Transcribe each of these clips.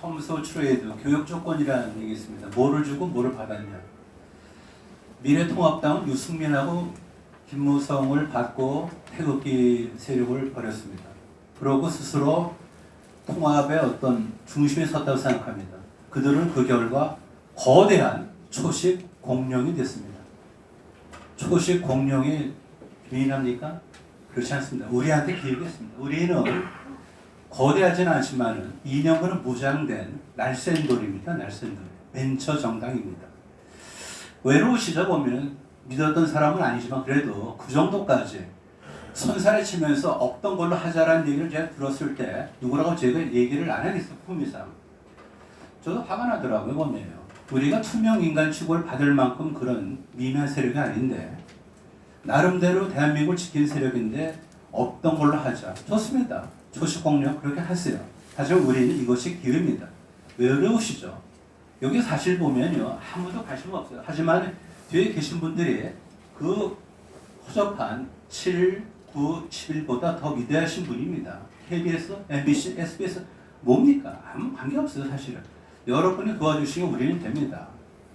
홈스 트레이드 교육 조건이라는 얘기 있습니다. 뭐를 주고 뭐를 받았냐. 미래통합당은 유승민하고 김무성을 받고 태극기 세력을 벌였습니다. 그러고 스스로 통합의 어떤 중심에 섰다고 생각합니다. 그들은 그 결과 거대한 초식 공룡이 됐습니다. 초식 공룡이 비인합니까? 그렇지 않습니다. 우리한테 기획했습니다. 우리는 거대하지는 않지만은 이념으로 무장된 날쌘돌입니다. 날쌘돌. 벤처 정당입니다. 외로우시죠? 보면 믿었던 사람은 아니지만 그래도 그 정도까지 선살에 치면서 없던 걸로 하자라는 얘기를 제가 들었을 때 누구라고 제가 얘기를 안 하겠어요. 품위상. 저도 화가 나더라고요. 보면요. 우리가 투명 인간 취급을 받을 만큼 그런 미미한 세력이 아닌데 나름대로 대한민국을 지킨 세력인데 없던 걸로 하자. 좋습니다. 초식공룡 그렇게 하세요. 하지만 우리는 이것이 기회입니다. 외로우시죠? 여기 사실 보면요. 아무도 관심 없어요. 하지만 뒤에 계신 분들이 그 허접한 7, 9, 11보다 더 위대하신 분입니다. KBS, MBC, SBS 뭡니까? 아무 관계없어요. 사실은. 여러분이 도와주시면 우리는 됩니다.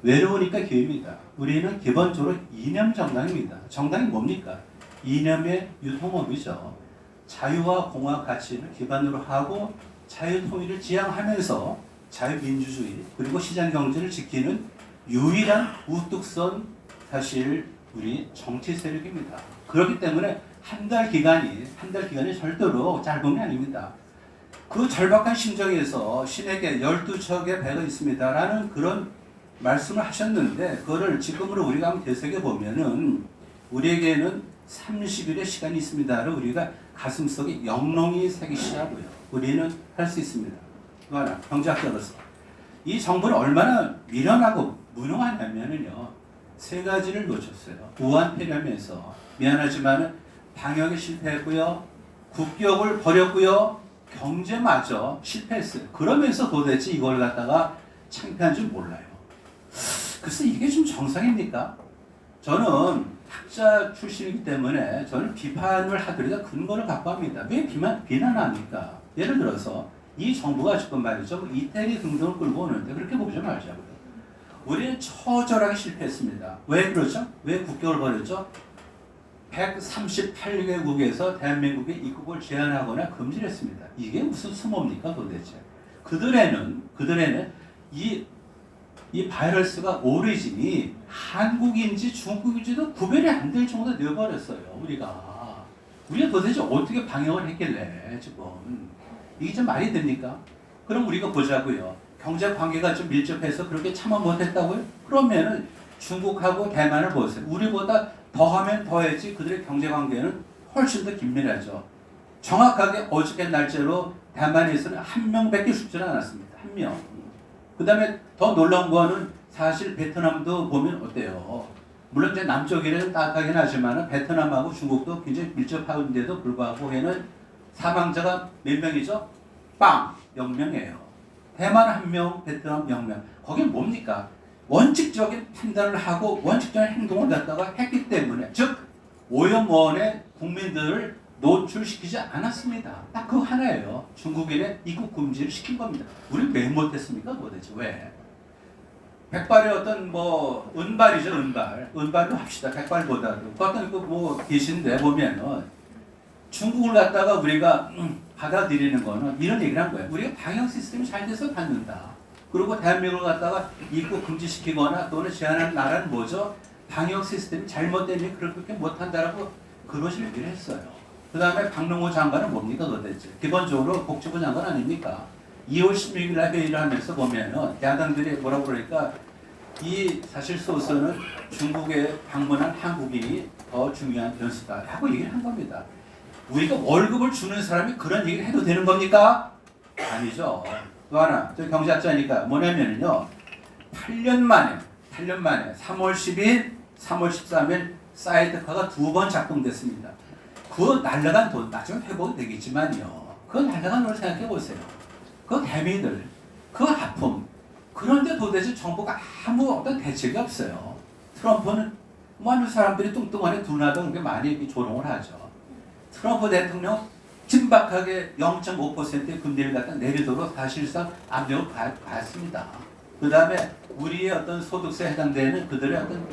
외로우니까 기회입니다. 우리는 기본적으로 이념 정당입니다. 정당이 뭡니까? 이념의 유통업이죠. 자유와 공화 가치를 기반으로 하고 자유통일을 지향하면서 자유민주주의 그리고 시장경제를 지키는 유일한 우뚝선 사실 우리 정치 세력입니다. 그렇기 때문에 한 달 기간이 절대로 짧은 게 아닙니다. 그 절박한 심정에서 신에게 12척의 배가 있습니다라는 그런 말씀을 하셨는데 그거를 지금으로 우리가 한번 되새겨보면은 우리에게는 30일의 시간이 있습니다를 우리가 가슴속에 영롱히 새기시라고요. 우리는 할 수 있습니다. 또 하나 경제학자로서 이 정부는 얼마나 미련하고 무능하냐면요. 세 가지를 놓쳤어요. 우한 폐렴에서 미안하지만 방역에 실패했고요. 국격을 버렸고요. 경제마저 실패했어요. 그러면서 도대체 이걸 갖다가 창피한 줄 몰라요. 그래서 이게 좀 정상입니까? 저는 학자 출신이기 때문에 저는 비판을 하더라도 근거를 갖고 합니다. 왜 비난합니까? 예를 들어서 이 정부가 지금 말이죠. 이태리 등등을 끌고 오는데 그렇게 보지 말자고요. 우리는 처절하게 실패했습니다. 왜 그러죠? 왜 국격을 버렸죠? 138개국에서 대한민국의 입국을 제한하거나 금지를 했습니다. 이게 무슨 수모입니까 도대체? 그들에는 이 바이러스가 오리진이 한국인지 중국인지도 구별이 안 될 정도로 되어버렸어요. 우리가 도대체 어떻게 방역을 했길래 지금 이게 좀 말이 됩니까? 그럼 우리가 보자고요. 경제 관계가 좀 밀접해서 그렇게 참아 못했다고요? 그러면은 중국하고 대만을 보세요. 우리보다 더하면 더했지 그들의 경제 관계는 훨씬 더 긴밀하죠. 정확하게 어저께 날짜로 대만에서는 한 명밖에 죽지 않았습니다. 한 명. 그 다음에 더 놀라운 거는 사실 베트남도 보면 어때요? 물론 이제 남쪽이라는 따뜻하긴 하지만 베트남하고 중국도 굉장히 밀접한데도 불구하고 얘는 사망자가 몇 명이죠? 0명이에요. 대만 1명, 베트남 0명. 거긴 뭡니까? 원칙적인 판단을 하고 원칙적인 행동을 갖다가 했기 때문에 즉 오염원에 국민들을 노출시키지 않았습니다. 딱 그거 하나예요. 중국인의 입국 금지를 시킨 겁니다. 우리 왜 못했습니까? 도대체 왜? 백발의 어떤 은발이죠. 은발로 합시다. 백발보다도 어떤 계신데 보면은 중국을 갖다가 우리가 받아들이는 거는 이런 얘기를 한 거예요. 우리가 방역 시스템이 잘 돼서 받는다. 그리고 대한민국을 갖다가 입국 금지시키거나 또는 제한하는 나라는 뭐죠? 방역 시스템이 잘못되니 그렇게 못한다라고 그런 얘기를 했어요. 그 다음에 박능호 장관은 뭡니까 도대체? 기본적으로 복지부 장관 아닙니까? 2월 16일 날 회의를 하면서 보면은 야당들이 뭐라고 그러니까 이 사실 소서는 중국에 방문한 한국인이 더 중요한 변수다 하고 얘기를 한 겁니다. 우리가 월급을 주는 사람이 그런 얘기를 해도 되는 겁니까? 아니죠. 또 하나, 저 경제학자니까 뭐냐면요. 8년 만에 3월 10일, 3월 13일 사이드카가 2번 작동됐습니다. 그 날라간 돈, 나중에 회복이 되겠지만요. 그 날라간 돈을 생각해 보세요. 그 대민들, 그 아픔. 그런데 도대체 정부가 아무 어떤 대책이 없어요. 트럼프는 많은 사람들이 뚱뚱하게 둔하던 게 많이 조롱을 하죠. 트럼프 대통령 긴박하게 0.5%의 금리를 갖다 내리도록 사실상 압력을 가했습니다. 그 다음에 우리의 어떤 소득세에 해당되는 그들의 어떤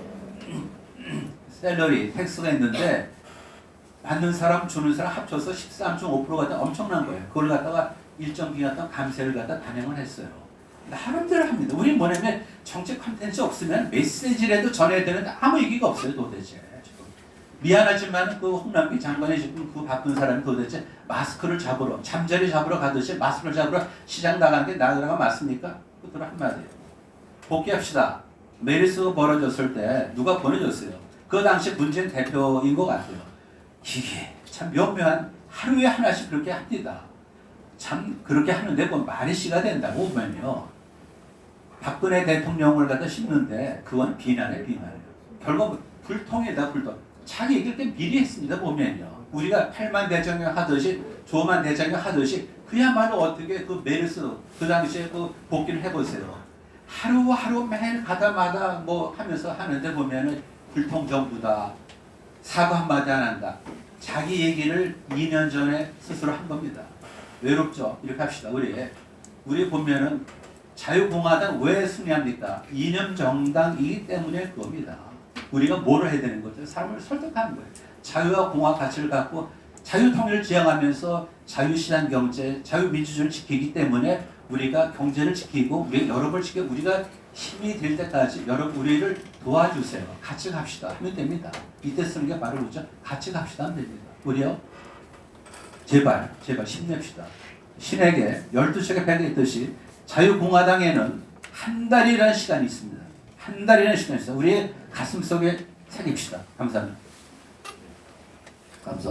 셀러리, 텍스가 있는데 받는 사람, 주는 사람 합쳐서 13.5%가 엄청난 거예요. 그걸 갖다가 일정 기간 동안 감세를 갖다 단행을 했어요. 나름대로 합니다. 우리 뭐냐면 정책 콘텐츠 없으면 메시지라도 전해야 되는데 아무 얘기가 없어요 도대체. 지금. 미안하지만 그 홍남기 장관이 지금 그 바쁜 사람이 도대체 마스크를 잡으러 잠자리 잡으러 가듯이 마스크를 잡으러 시장 나가는 게 나라가 맞습니까? 그대로 한마디예요. 복귀합시다. 메르스가 벌어졌을 때 누가 보내줬어요. 그 당시 문재인 대표인 것 같아요. 이게 참 묘묘한 하루에 하나씩 그렇게 합니다. 참 그렇게 하는데 뭐 말이 씨가 된다고 보면요. 박근혜 대통령을 갖다 씹는데 그건 비난이에요. 결국 불통이다 불통. 자기 얘기를 때 미리 했습니다. 보면요. 우리가 8만 대장경 하듯이 조만 대장경 하듯이 그야말로 어떻게 그 메르스 그 당시에 그 복귀를 해보세요. 하루하루 매일 가다마다 뭐 하면서 하는데 보면은 불통 정부다. 사과 한마디 안 한다. 자기 얘기를 2년 전에 스스로 한 겁니다. 외롭죠? 이렇게 합시다. 우리 보면은 자유공화당 왜 승리합니까? 이념 정당이기 때문에 그겁니다. 우리가 뭐를 해야 되는 거죠? 사람을 설득하는 거예요. 자유와 공화 가치를 갖고 자유통일을 지향하면서 자유시장 경제, 자유민주주의를 지키기 때문에 우리가 경제를 지키고 우리 여러분을 지키고 우리가 힘이 될 때까지 여러분 우리를 도와주세요. 같이 갑시다 하면 됩니다. 이때 쓰는 게 바로 그죠? 같이 갑시다 하면 됩니다. 우리요? 제발 힘냅시다. 신에게 12책에 배경했듯이 자유공화당에는 한 달이라는 시간이 있습니다. 한 달이라는 시간이 있어요. 우리의 가슴속에 새깁시다. 감사합니다. 감사합니다.